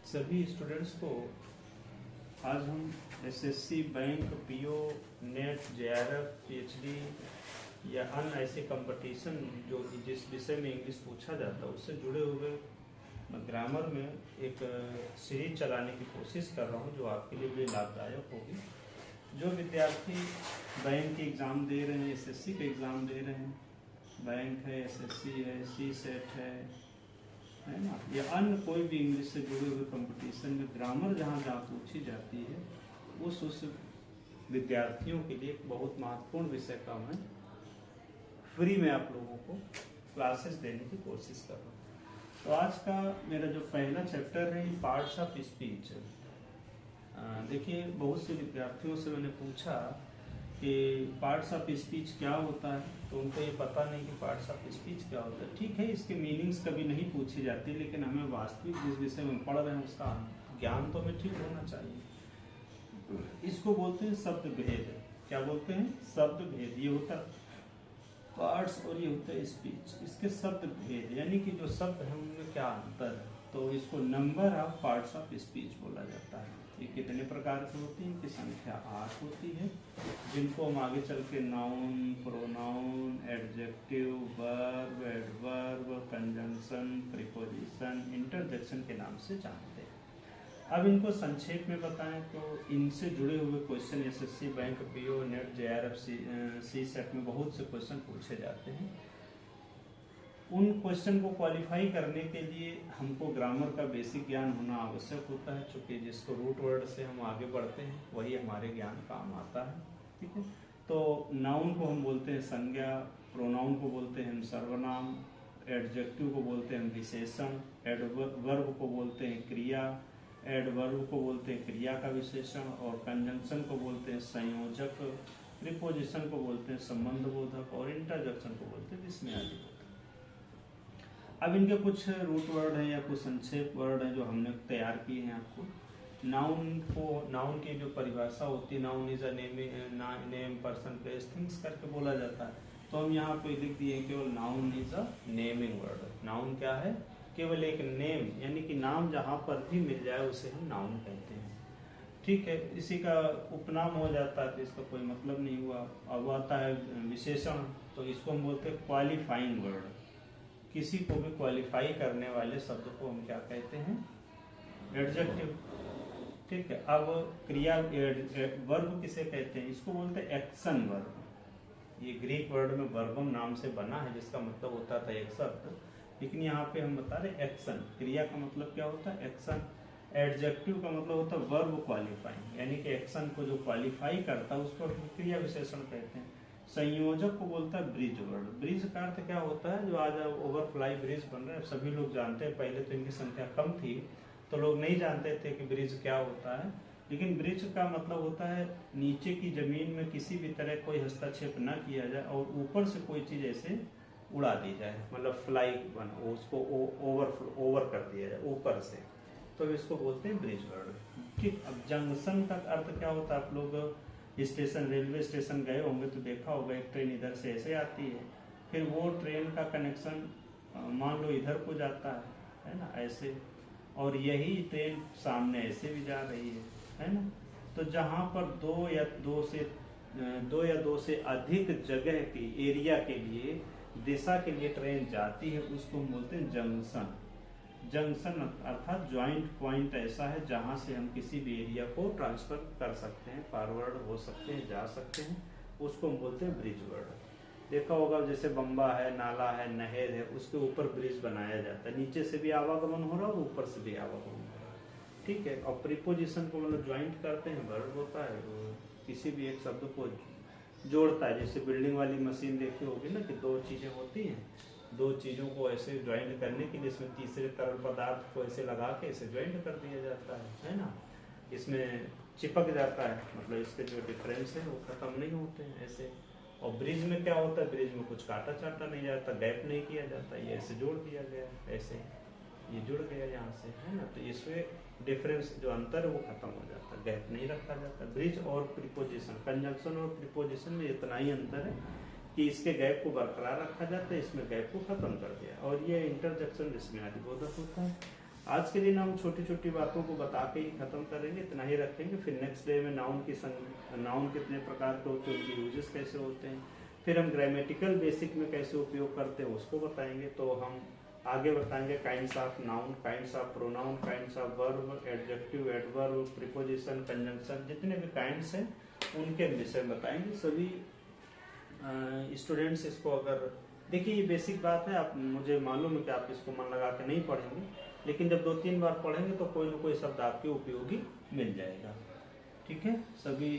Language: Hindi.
सभी स्टूडेंट्स को आज हम SSC, bank, PO, NET, JRF, PhD या अन्य ऐसे कंपटीशन जो जिस विषय में इंग्लिश पूछा जाता है उससे जुड़े हुए ग्रामर में एक सीरीज चलाने की कोशिश कर रहा हूँ जो आपके लिए बड़ी लाभदायक होगी। जो विद्यार्थी बैंक के एग्ज़ाम दे रहे हैं, एसएससी के एग्ज़ाम दे रहे हैं, बैंक है, एसएससी है, सी सेट है ना, या अन्य कोई भी इंग्लिश से जुड़े हुए कंपटीशन में ग्रामर जहाँ जहाँ पूछी जाती है उस विद्यार्थियों के लिए एक बहुत महत्वपूर्ण विषय का मैं फ्री में आप लोगों को क्लासेस देने की कोशिश कर रहा हूँ। तो आज का मेरा जो पहला चैप्टर है ये पार्ट्स ऑफ स्पीच। देखिए, बहुत से विद्यार्थियों से मैंने पूछा कि पार्ट्स ऑफ स्पीच क्या होता है, तो उनको ये पता नहीं कि पार्ट्स ऑफ स्पीच क्या होता है। ठीक है, इसके मीनिंग्स कभी नहीं पूछी जाती, लेकिन हमें वास्तविक जिस विषय में पढ़ रहे हैं उसका ज्ञान तो हमें ठीक होना चाहिए। इसको बोलते हैं शब्द भेद। क्या बोलते हैं? शब्द भेद। ये होता है पार्ट्स और ये होता है स्पीच। इसके शब्द भेद यानी कि जो शब्द है उनमें क्या अंतर है, तो इसको number of parts of speech बोला जाता है। ये कितने प्रकार के होती हैं? इनकी संख्या 8 होती है, जिनको हम आगे चल के noun, pronoun, adjective, verb, adverb, conjunction, preposition, interjection के नाम से जानते हैं। अब इनको संक्षेप में बताएं तो इनसे जुड़े हुए question SSC, bank, PO, NET, JRF, C SET में बहुत से क्वेश्चन पूछे जाते हैं। उन क्वेश्चन को क्वालिफाई करने के लिए हमको ग्रामर का बेसिक ज्ञान होना आवश्यक होता है, क्योंकि जिसको रूट वर्ड से हम आगे बढ़ते हैं वही हमारे ज्ञान काम आता है। ठीक है, तो नाउन को हम बोलते हैं संज्ञा, प्रोनाउन को बोलते हैं हम सर्वनाम, एडजेक्टिव को बोलते हैं हम विशेषण, एडवर्ब को बोलते हैं क्रिया, एडवर्ब को बोलते हैं क्रिया का विशेषण, और कंजंक्शन को बोलते हैं संयोजक, प्रीपोजिशन को बोलते हैं संबंध बोधक, और इंटरजेक्शन को बोलते हैं विस्मयादि बोधक। अब इनके कुछ रूट वर्ड हैं या कुछ संक्षेप वर्ड हैं जो हमने तैयार किए हैं आपको। नाउन की जो परिभाषा होती है, noun is a name, person, place, things करके बोला जाता है, तो हम यहाँ पे लिख दिए केवल noun is a naming word. Noun क्या है? केवल एक नेम, यानी कि नाम जहाँ पर भी मिल जाए उसे हम नाउन कहते हैं। ठीक है, इसी का उपनाम हो जाता है तो इसका कोई मतलब नहीं हुआ। अब आता है विशेषण, तो इसको हम बोलते हैं क्वालिफाइंग वर्ड। किसी को भी क्वालिफाई करने वाले शब्द को हम क्या कहते हैं? एडजेक्टिव। ठीक है, अब क्रिया वर्ब किसे कहते हैं? इसको बोलते हैं एक्शन वर्ब। ये ग्रीक वर्ड में वर्बम नाम से बना है, जिसका मतलब होता था एक शब्द, लेकिन यहाँ पे हम बता रहे एक्शन। क्रिया का मतलब क्या होता है? एक्शन। एडजेक्टिव का मतलब होता है वर्ब क्वालिफाइंग, यानी कि एक्शन को जो क्वालिफाई करता है उसको क्रिया विशेषण कहते हैं। संयोजक को बोलता है ब्रिज वर्ड। ब्रिज का अर्थ क्या होता है? जो आज ओवरफ्लाई ब्रिज बन रहे हैं, सभी लोग जानते हैं। पहले तो इनकी संख्या कम थी तो लोग नहीं जानते थे कि ब्रिज क्या होता है, लेकिन ब्रिज का मतलब होता है नीचे की जमीन में किसी भी तरह कोई हस्तक्षेप न किया जाए और ऊपर से कोई चीज ऐसे उड़ा दी जाए, मतलब फ्लाई बना, उसको ओवर कर दिया जाए ऊपर से, तो इसको बोलते हैं ब्रिज वर्ड। ठीक, अब जंक्शन का अर्थ क्या होता है? आप लोग स्टेशन, रेलवे स्टेशन गए होंगे तो देखा होगा एक ट्रेन इधर से ऐसे आती है, फिर वो ट्रेन का कनेक्शन मान लो इधर को जाता है ना, ऐसे, और यही ट्रेन सामने ऐसे भी जा रही है ना। तो जहाँ पर दो या दो से अधिक जगह की एरिया के लिए, दिशा के लिए ट्रेन जाती है, उसको हम बोलते हैं जंक्शन। जंक्शन अर्थात ज्वाइंट पॉइंट ऐसा है जहां से हम किसी भी एरिया को ट्रांसफर कर सकते हैं, फॉरवर्ड हो सकते हैं, जा सकते हैं, उसको हम बोलते हैं ब्रिज वर्ड। देखा होगा जैसे बम्बा है, नाला है, नहर है, उसके ऊपर ब्रिज बनाया जाता है, नीचे से भी आवागमन हो रहा है, ऊपर से भी आवागमन हो रहा है। ठीक है, और प्रीपोजिशन को मतलब ज्वाइंट करते हैं, वर्ड होता है वो किसी भी एक शब्द को जोड़ता है। जैसे बिल्डिंग वाली मशीन देखी होगी ना कि दो चीजें होती हैं, दो चीजों को ऐसे ज्वाइंट करने के लिए इसमें तीसरे तरल पदार्थ को ऐसे लगा के इसे ज्वाइंट कर दिया जाता है ना, इसमें चिपक जाता है, मतलब इसके जो डिफरेंस है वो खत्म नहीं होते हैं ऐसे। और ब्रिज में क्या होता है? ब्रिज में कुछ काटा चाटा नहीं जाता, गैप नहीं किया जाता, ये ऐसे जोड़ दिया गया, ऐसे ये जुड़ गया यहाँ से, है ना, तो इसमें डिफरेंस जो अंतर है वो खत्म हो जाता है, गैप नहीं रखा जाता। ब्रिज और प्रीपोजिशन, कंजंक्शन और प्रीपोजिशन में इतना ही अंतर है कि इसके गैप को बरकरार रखा जाता है, इसमें गैप को खत्म कर दिया, और ये इंटरजेक्शन जिसमें आदि बोधक होता है। आज के दिन हम छोटी छोटी बातों को बता के ही खत्म करेंगे, इतना ही रखेंगे। फिर नेक्स्ट डे में नाउन कितने प्रकार के होते हैं, उनके यूजेस कैसे होते हैं, फिर हम ग्रामेटिकल बेसिक में कैसे उपयोग करते हैं उसको बताएंगे। तो हम आगे बताएंगे kinds of noun, kinds of pronoun, kinds of verb, adjective, adverb, preposition, conjunction, जितने भी काइंड्स हैं उनके विषय में बताएंगे। सभी स्टूडेंट्स इसको, अगर देखिए ये बेसिक बात है, आप, मुझे मालूम है कि आप इसको मन लगा के नहीं पढ़ेंगे, लेकिन जब 2-3 बार पढ़ेंगे तो कोई ना कोई शब्द आपके उपयोगी मिल जाएगा। ठीक है, सभी